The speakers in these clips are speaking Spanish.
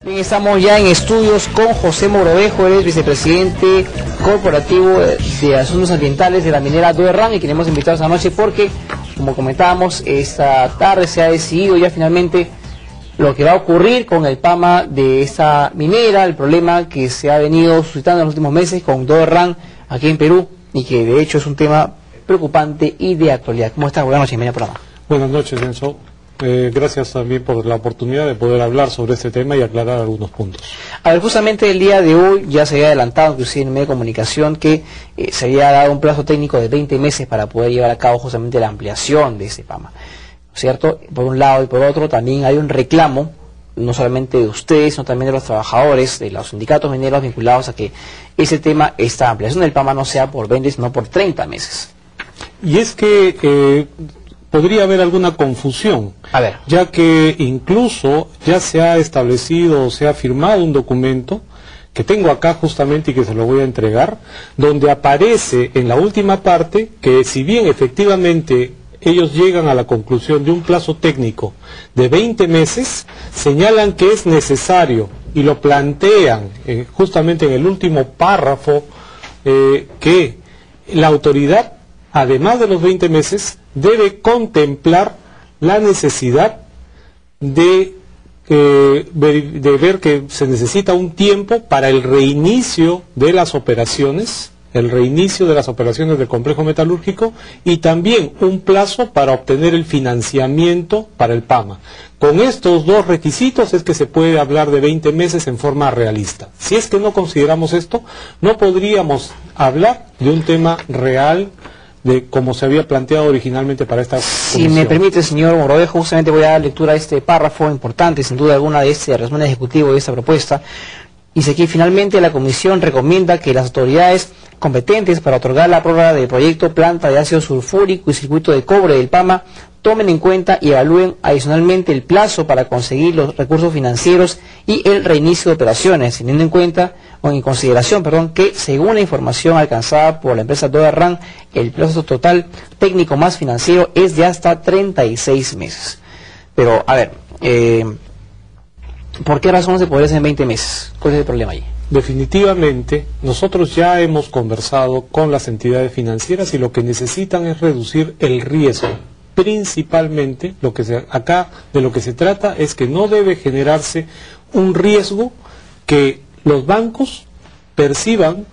Bien, estamos ya en estudios con José Mogrovejo, él es vicepresidente corporativo de Asuntos Ambientales de la minera Doerran, y queremos invitarlos esta noche porque, como comentábamos, esta tarde se ha decidido ya finalmente lo que va a ocurrir con el PAMA de esta minera, el problema que se ha venido suscitando en los últimos meses con Doerran aquí en Perú, y que de hecho es un tema preocupante y de actualidad. ¿Cómo estás? Buenas noches, bienvenido al programa. Buenas noches, Enzo. Gracias también por la oportunidad de poder hablar sobre este tema y aclarar algunos puntos. A ver, justamente el día de hoy ya se había adelantado, inclusive en el medio de comunicación, que se había dado un plazo técnico de 20 meses para poder llevar a cabo justamente la ampliación de ese PAMA, ¿cierto? Por un lado, y por otro también hay un reclamo, no solamente de ustedes, sino también de los trabajadores, de los sindicatos mineros vinculados a que ese tema, esta ampliación del PAMA no sea por 20, sino por 30 meses. Y es que podría haber alguna confusión, ya que incluso ya se ha establecido, se ha firmado un documento que tengo acá justamente y que se lo voy a entregar, donde aparece en la última parte que si bien efectivamente ellos llegan a la conclusión de un plazo técnico de 20 meses, señalan que es necesario, y lo plantean justamente en el último párrafo, que la autoridad, además de los 20 meses, debe contemplar la necesidad de ver que se necesita un tiempo para el reinicio de las operaciones, del complejo metalúrgico, y también un plazo para obtener el financiamiento para el PAMA. Con estos dos requisitos es que se puede hablar de 20 meses en forma realista. Si es que no consideramos esto, no podríamos hablar de un tema real de como se había planteado originalmente para esta comisión. Si me permite, señor Mogrovejo, justamente voy a dar lectura a este párrafo importante, sin duda alguna, de este resumen ejecutivo de esta propuesta. Dice que finalmente la comisión recomienda que las autoridades competentes para otorgar la prórroga del proyecto planta de ácido sulfúrico y circuito de cobre del PAMA tomen en cuenta y evalúen adicionalmente el plazo para conseguir los recursos financieros y el reinicio de operaciones, teniendo en cuenta o en consideración, que según la información alcanzada por la empresa Doerran, el plazo total técnico más financiero es de hasta 36 meses. Pero, a ver, ¿por qué razón se podría hacer en 20 meses? ¿Cuál es el problema allí? Definitivamente, nosotros ya hemos conversado con las entidades financieras y lo que necesitan es reducir el riesgo. Principalmente, acá de lo que se trata es que no debe generarse un riesgo que los bancos perciban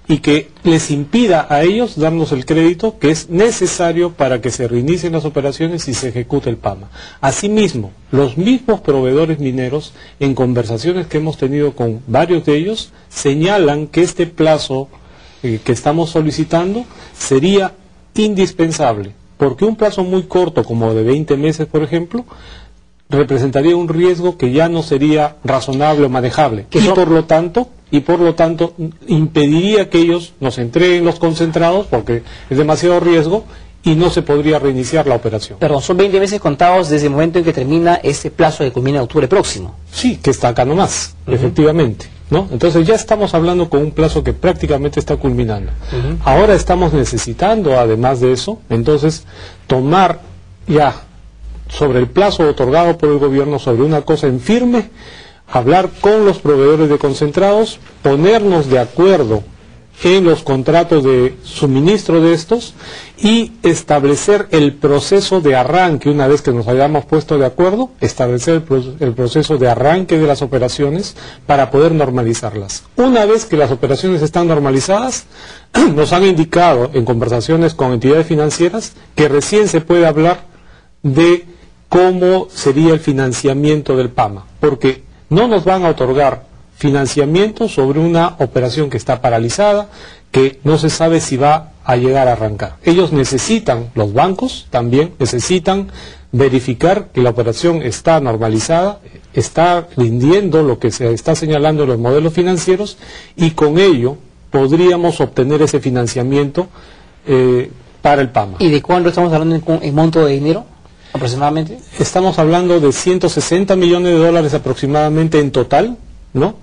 y que les impida a ellos darnos el crédito que es necesario para que se reinicien las operaciones y se ejecute el PAMA. Asimismo, los mismos proveedores mineros, en conversaciones que hemos tenido con varios de ellos, señalan que este plazo que estamos solicitando sería indispensable, porque un plazo muy corto, como de 20 meses, por ejemplo, representaría un riesgo que ya no sería razonable o manejable, y por lo tanto impediría que ellos nos entreguen los concentrados, porque es demasiado riesgo y no se podría reiniciar la operación. Perdón, son 20 meses contados desde el momento en que termina este plazo que culmina en octubre próximo. Sí, que está acá nomás, efectivamente, ¿no? Entonces ya estamos hablando con un plazo que prácticamente está culminando. Ahora estamos necesitando, además de eso, entonces tomar ya sobre el plazo otorgado por el gobierno, sobre una cosa en firme, hablar con los proveedores de concentrados, ponernos de acuerdo en los contratos de suministro de estos y establecer el proceso de arranque. Una vez que nos hayamos puesto de acuerdo, establecer el proceso de arranque de las operaciones para poder normalizarlas. Una vez que las operaciones están normalizadas, nos han indicado en conversaciones con entidades financieras que recién se puede hablar de cómo sería el financiamiento del PAMA, porque no nos van a otorgar financiamiento sobre una operación que está paralizada, que no se sabe si va a llegar a arrancar. Ellos necesitan, los bancos también necesitan verificar que la operación está normalizada, está rindiendo lo que se está señalando en los modelos financieros, y con ello podríamos obtener ese financiamiento para el PAMA. ¿Y de cuándo estamos hablando en monto de dinero? ¿Aproximadamente? Estamos hablando de 160 millones de dólares aproximadamente en total, ¿no?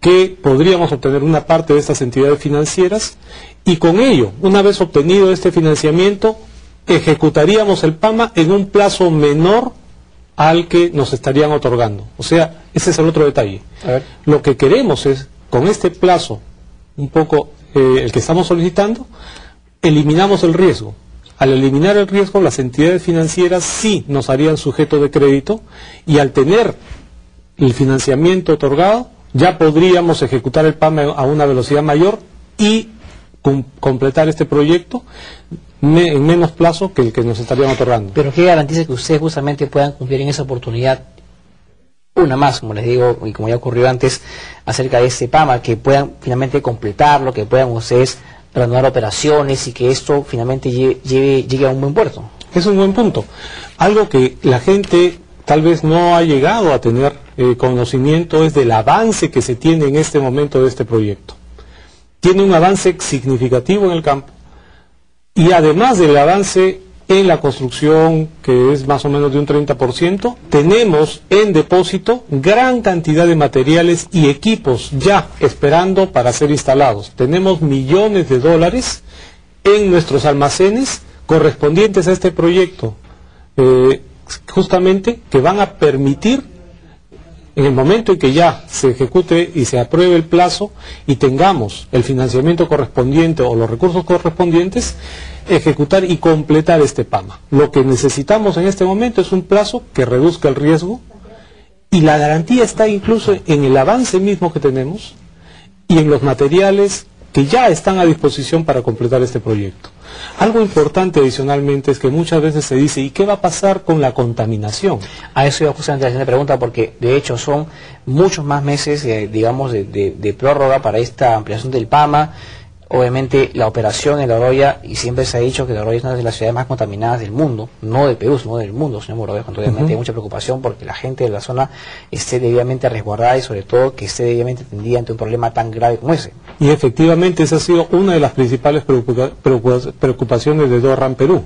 Que podríamos obtener una parte de estas entidades financieras, y con ello, una vez obtenido este financiamiento, ejecutaríamos el PAMA en un plazo menor al que nos estarían otorgando. O sea, ese es el otro detalle. A ver. Lo que queremos es, con este plazo, un poco el que estamos solicitando, eliminamos el riesgo. Al eliminar el riesgo, las entidades financieras sí nos harían sujeto de crédito, y al tener el financiamiento otorgado, ya podríamos ejecutar el PAMA a una velocidad mayor y completar este proyecto en menos plazo que el que nos estarían otorgando. Pero ¿qué garantiza que ustedes justamente puedan cumplir en esa oportunidad? Una más, como les digo, y como ya ocurrió antes, acerca de este PAMA, que puedan finalmente completarlo, que puedan ustedes reanudar operaciones y que esto finalmente llegue a un buen puerto. Es un buen punto. Algo que la gente tal vez no ha llegado a tener conocimiento es del avance que se tiene en este momento de este proyecto. Tiene un avance significativo en el campo, y además del avance en la construcción, que es más o menos de un 30%, tenemos en depósito gran cantidad de materiales y equipos ya esperando para ser instalados. Tenemos millones de dólares en nuestros almacenes correspondientes a este proyecto, justamente que van a permitir, en el momento en que ya se ejecute y se apruebe el plazo y tengamos el financiamiento correspondiente o los recursos correspondientes, ejecutar y completar este PAMA. Lo que necesitamos en este momento es un plazo que reduzca el riesgo, y la garantía está incluso en el avance mismo que tenemos y en los materiales que ya están a disposición para completar este proyecto. Algo importante adicionalmente es que muchas veces se dice, ¿y qué va a pasar con la contaminación? A eso iba justamente la siguiente pregunta, porque de hecho son muchos más meses, digamos, de prórroga para esta ampliación del PAMA. Obviamente la operación en La Oroya, y siempre se ha dicho que La Oroya es una de las ciudades más contaminadas del mundo, no del Perú, sino del mundo, señor Mogrovejo. Obviamente hay mucha preocupación porque la gente de la zona esté debidamente resguardada, y sobre todo que esté debidamente atendida ante un problema tan grave como ese. Y efectivamente esa ha sido una de las principales preocupaciones de DORAN Perú.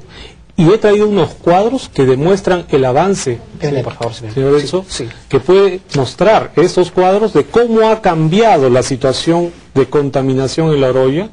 Y he traído unos cuadros que demuestran el avance, Por favor, señor Enzo, sí. que puede mostrar estos cuadros de cómo ha cambiado la situación de contaminación en La Oroya.